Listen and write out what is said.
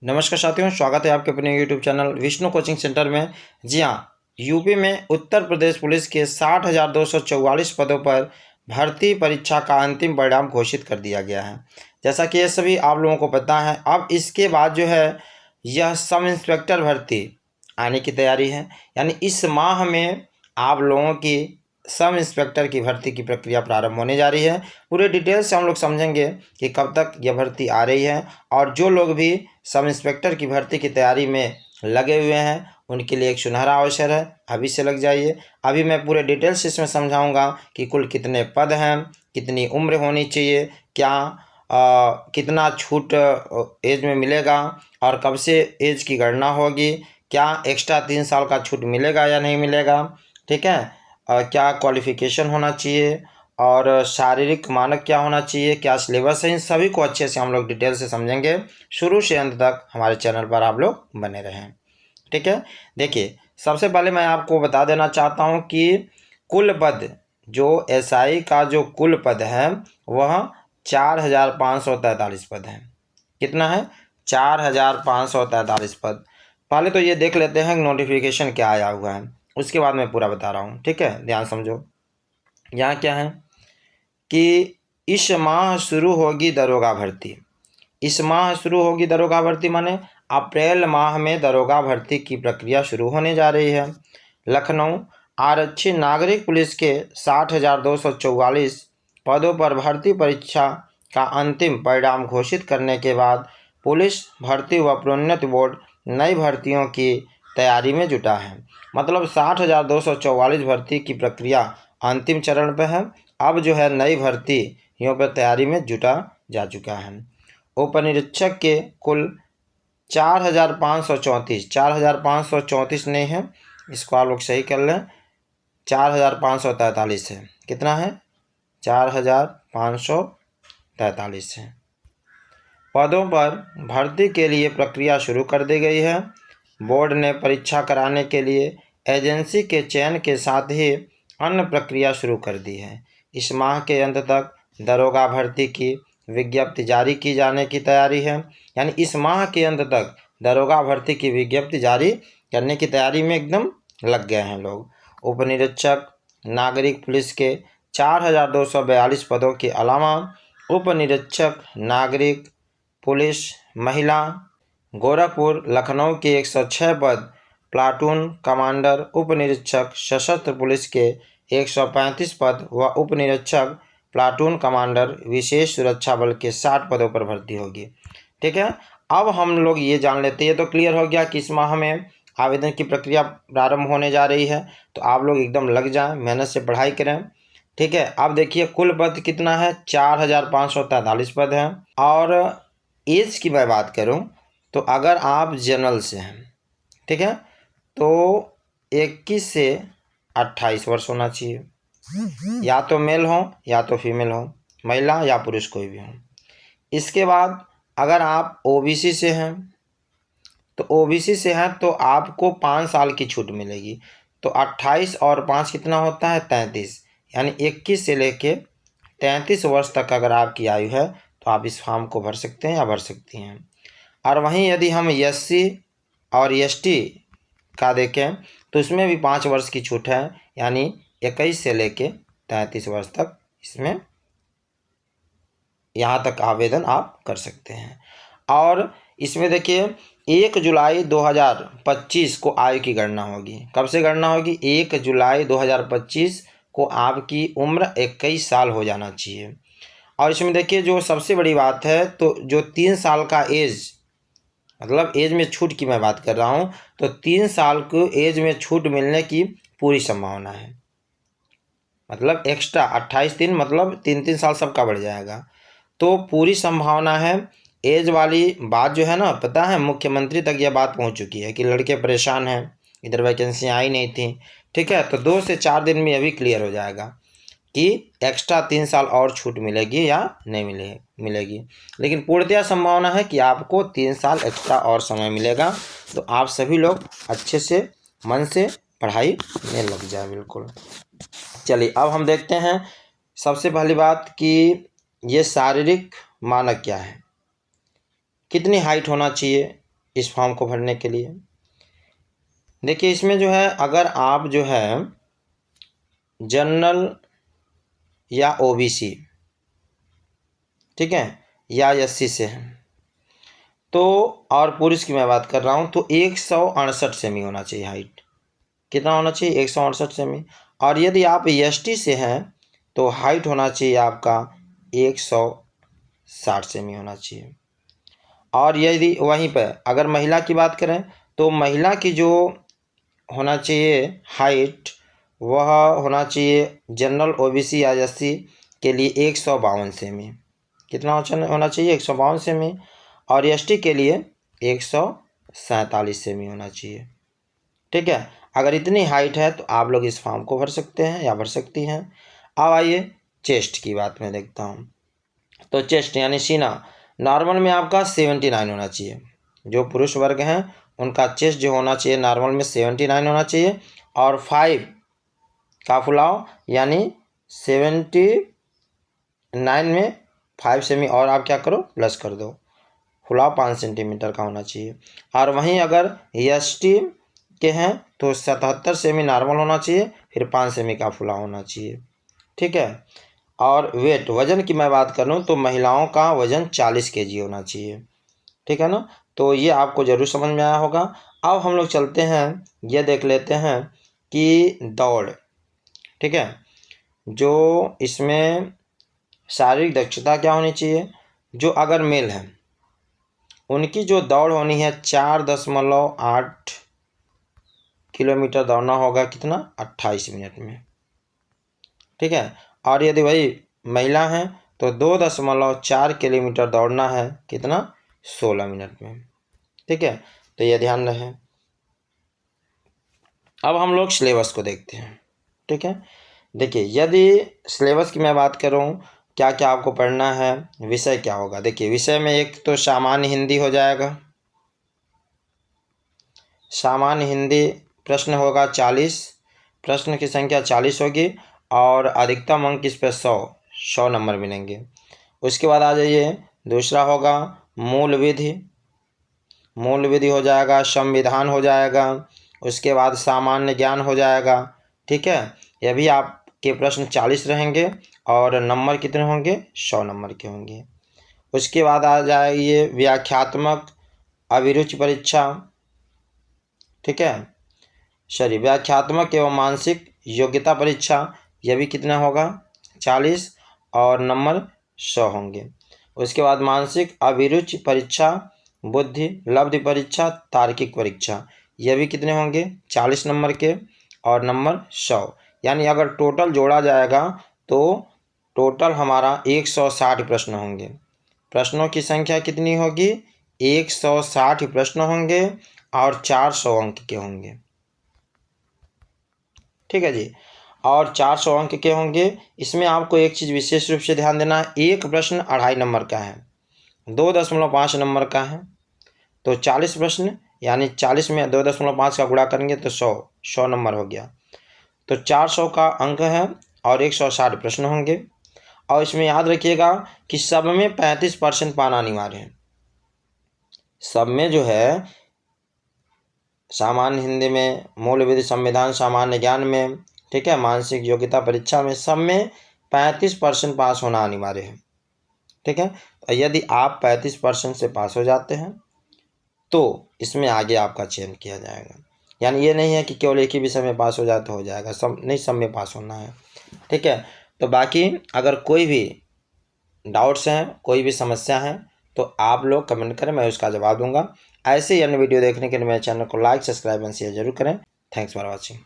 नमस्कार साथियों, स्वागत है आपके अपने YouTube channel Vishnu coaching centre में। जी हाँ, यूपी में उत्तर प्रदेश पुलिस के 60,244 पदों पर भर्ती परीक्षा का अंतिम परिणाम घोषित कर दिया गया है। जैसा कि ये सभी आप लोगों को पता है, अब इसके बाद जो है यह सब इंस्पेक्टर भर्ती आने की तैयारी है। यानी इस माह में आप लोगों की सब इंस्पेक्टर की भर्ती की प्रक्रिया प्रारंभ होने जा रही है। पूरे डिटेल से हम लोग समझेंगे कि कब तक यह भर्ती आ रही है, और जो लोग भी सब इंस्पेक्टर की भर्ती की तैयारी में लगे हुए हैं उनके लिए एक सुनहरा अवसर है, अभी से लग जाइए। अभी मैं पूरे डिटेल से इसमें समझाऊंगा कि कुल कितने पद हैं, कितनी उम्र होनी चाहिए, कितना छूट एज में मिलेगा, और कब से एज की गणना होगी, क्या एक्स्ट्रा 3 साल का छूट मिलेगा या नहीं मिलेगा, ठीक है, क्या क्वालिफिकेशन होना चाहिए, और शारीरिक मानक क्या होना चाहिए, क्या सिलेबस है, इन सभी को अच्छे से हम लोग डिटेल से समझेंगे। शुरू से अंत तक हमारे चैनल पर आप लोग बने रहें, ठीक है। देखिए, सबसे पहले मैं आपको बता देना चाहता हूं कि कुल पद, जो एसआई का जो कुल पद है वह 4,543 पद है। कितना है? 4,543 पद। पहले तो ये देख लेते हैं नोटिफिकेशन क्या आया हुआ है, उसके बाद मैं पूरा बता रहा हूँ, ठीक है। ध्यान समझो, यहाँ क्या है कि इस माह शुरू होगी दरोगा भर्ती। इस माह शुरू होगी दरोगा भर्ती माने अप्रैल माह में दरोगा भर्ती की प्रक्रिया शुरू होने जा रही है। लखनऊ आरक्षी नागरिक पुलिस के 60,244 पदों पर भर्ती परीक्षा का अंतिम परिणाम घोषित करने के बाद पुलिस भर्ती व प्रोन्नति बोर्ड नई भर्तियों की तैयारी में जुटा है। मतलब 60,244 भर्ती की प्रक्रिया अंतिम चरण पर है। अब जो है नई भर्तियों पर तैयारी में जुटा जा चुका है। उपनिरीक्षक के कुल 4,534 नहीं है, इसको आप लोग सही कर लें, 4,543 है। कितना है? 4,543 है। पदों पर भर्ती के लिए प्रक्रिया शुरू कर दी गई है। बोर्ड ने परीक्षा कराने के लिए एजेंसी के चयन के साथ ही अन्य प्रक्रिया शुरू कर दी है। इस माह के अंत तक दरोगा भर्ती की विज्ञप्ति जारी की जाने की तैयारी है। यानी इस माह के अंत तक दरोगा भर्ती की विज्ञप्ति जारी करने की तैयारी में एकदम लग गए हैं लोग। उपनिरीक्षक नागरिक पुलिस के 4,242 पदों के अलावा उपनिरीक्षक नागरिक पुलिस महिला गोरखपुर लखनऊ के 106 पद, प्लाटून कमांडर उपनिरीक्षक सशस्त्र पुलिस के 135 पद व उपनिरीक्षक प्लाटून कमांडर विशेष सुरक्षा बल के 60 पदों पर भर्ती होगी, ठीक है। अब हम लोग ये जान लेते हैं, ये तो क्लियर हो गया कि इस माह में आवेदन की प्रक्रिया प्रारंभ होने जा रही है। तो आप लोग एकदम लग जाएं, मेहनत से पढ़ाई करें, ठीक है। अब देखिए कुल पद कितना है? 4,543 पद हैं। और एज की मैं बात करूं तो अगर आप जनरल से हैं, ठीक है, तो 21 से 28 वर्ष होना चाहिए। या तो मेल हो या तो फीमेल हो, महिला या पुरुष कोई भी हो। इसके बाद अगर आप ओबीसी से हैं तो आपको 5 साल की छूट मिलेगी। तो 28 और 5 कितना होता है? 33। यानी 21 से लेके 33 वर्ष तक अगर आपकी आयु है तो आप इस फॉर्म को भर सकते हैं या भर सकती हैं। और वहीं यदि हम एससी और एसटी का देखें तो इसमें भी 5 वर्ष की छूट है। यानी 21 से लेके 33 वर्ष तक इसमें यहाँ तक आवेदन आप कर सकते हैं। और इसमें देखिए 1 जुलाई 2025 को आयु की गणना होगी। कब से गणना होगी? 1 जुलाई 2025 को आपकी उम्र 21 साल हो जाना चाहिए। और इसमें देखिए जो सबसे बड़ी बात है, तो जो 3 साल का एज, मतलब एज में छूट की मैं बात कर रहा हूँ, तो 3 साल को एज में छूट मिलने की पूरी संभावना है। मतलब एक्स्ट्रा 28 दिन, मतलब 3-3 साल सबका बढ़ जाएगा। तो पूरी संभावना है। एज वाली बात जो है ना, पता है मुख्यमंत्री तक यह बात पहुंच चुकी है कि लड़के परेशान हैं, इधर वैकेंसी आई नहीं थी, ठीक है। तो 2 से 4 दिन में अभी क्लियर हो जाएगा कि एक्स्ट्रा 3 साल और छूट मिलेगी या नहीं मिलेगी। लेकिन पूर्णतया संभावना है कि आपको 3 साल एक्स्ट्रा और समय मिलेगा। तो आप सभी लोग अच्छे से मन से पढ़ाई में लग जाए, बिल्कुल। चलिए अब हम देखते हैं सबसे पहली बात कि ये शारीरिक मानक क्या है, कितनी हाइट होना चाहिए, इस फॉर्म को भरने के लिए। देखिए इसमें जो है, अगर आप जो है जनरल या ओबीसी, ठीक है, या एससी से हैं, तो और पुरुष की मैं बात कर रहा हूँ, तो 168 सेमी होना चाहिए हाइट। कितना होना चाहिए? 168 सेमी। और यदि आप एसटी से हैं तो हाइट होना चाहिए आपका 160 सेमी होना चाहिए। और यदि वहीं पर अगर महिला की बात करें तो महिला की जो होना चाहिए हाइट, वह होना चाहिए जनरल ओबीसी या एससी के लिए 152 सेमी। कितना होना चाहिए? 152 सेमी। और एसटी के लिए 147 सेमी होना चाहिए। ठीक है, अगर इतनी हाइट है तो आप लोग इस फॉर्म को भर सकते हैं या भर सकती हैं। अब आइए चेस्ट की बात में देखता हूँ। तो चेस्ट यानी सीना, नॉर्मल में आपका 79 होना चाहिए। जो पुरुष वर्ग हैं उनका चेस्ट जो होना चाहिए नॉर्मल में 79 होना चाहिए। और 5 का फुलाव यानी 79 में 5 सेमी और आप क्या करो, प्लस कर दो, फुलाव 5 सेंटीमीटर का होना चाहिए। और वहीं अगर एसटी के हैं तो 77 सेमी नॉर्मल होना चाहिए, फिर 5 सेमी का फुलाव होना चाहिए। ठीक है। और वेट, वजन की मैं बात करूं तो महिलाओं का वजन 40 केजी होना चाहिए। ठीक है ना, तो ये आपको जरूर समझ में आया होगा। अब हम लोग चलते हैं, ये देख लेते हैं कि दौड़, ठीक है, जो इसमें शारीरिक दक्षता क्या होनी चाहिए। जो अगर मेल है उनकी जो दौड़ होनी है 4.8 किलोमीटर दौड़ना होगा, कितना, 28 मिनट में। ठीक है। और यदि वही महिला हैं तो 2.4 किलोमीटर दौड़ना है, कितना, 16 मिनट में। ठीक है, तो ये ध्यान रहे। अब हम लोग सिलेबस को देखते हैं। ठीक है, देखिए यदि सिलेबस की मैं बात करूं, क्या क्या आपको पढ़ना है, विषय क्या होगा। देखिए विषय में एक तो सामान्य हिंदी हो जाएगा। सामान्य हिंदी प्रश्न होगा 40, प्रश्न की संख्या 40 होगी और अधिकतम अंक इस पर 100 नंबर मिलेंगे। उसके बाद आ जाइए, दूसरा होगा मूल विधि। मूल विधि हो जाएगा, संविधान हो जाएगा, उसके बाद सामान्य ज्ञान हो जाएगा। ठीक है, यह भी आपके प्रश्न 40 रहेंगे और नंबर कितने होंगे, 100 नंबर के होंगे। उसके बाद आ जाइए व्याख्यात्मक अभिरुचि परीक्षा। ठीक है, सॉरी, व्याख्यात्मक एवं मानसिक योग्यता परीक्षा, यह भी कितना होगा, 40 और नंबर 100 होंगे। उसके बाद मानसिक अभिरुचि परीक्षा, बुद्धि लब्धि परीक्षा, तार्किक परीक्षा, यह भी कितने होंगे, 40 नंबर के और नंबर 100। यानी अगर टोटल जोड़ा जाएगा तो टोटल हमारा 160 प्रश्न होंगे। प्रश्नों की संख्या कितनी होगी, 160 प्रश्न होंगे और 400 अंक के होंगे। ठीक है जी, और 400 अंक के होंगे। इसमें आपको एक चीज़ विशेष रूप से ध्यान देना है, एक प्रश्न 2.5 नंबर का है, 2.5 नंबर का है। तो 40 प्रश्न यानी 40 में 2.5 का गुणा करेंगे तो 100 नंबर हो गया। तो 400 का अंक है और 160 प्रश्न होंगे। और इसमें याद रखिएगा कि सब में 35% पाना अनिवार्य है। सब में जो है सामान्य हिंदी में, मूल विधि, संविधान, सामान्य ज्ञान में, ठीक है, मानसिक योग्यता परीक्षा में, सब में 35% पास होना अनिवार्य है। ठीक है, तो यदि आप 35% से पास हो जाते हैं तो इसमें आगे आपका चयन किया जाएगा। यानी ये नहीं है कि केवल एक ही विषय में पास हो जाए तो हो जाएगा, सब नहीं, सब में पास होना है। ठीक है, तो बाकी अगर कोई भी डाउट्स हैं, कोई भी समस्या है तो आप लोग कमेंट करें, मैं उसका जवाब दूंगा। ऐसे ही अन्य वीडियो देखने के लिए मेरे चैनल को लाइक, सब्सक्राइब एंड शेयर जरूर करें। Thanks for watching.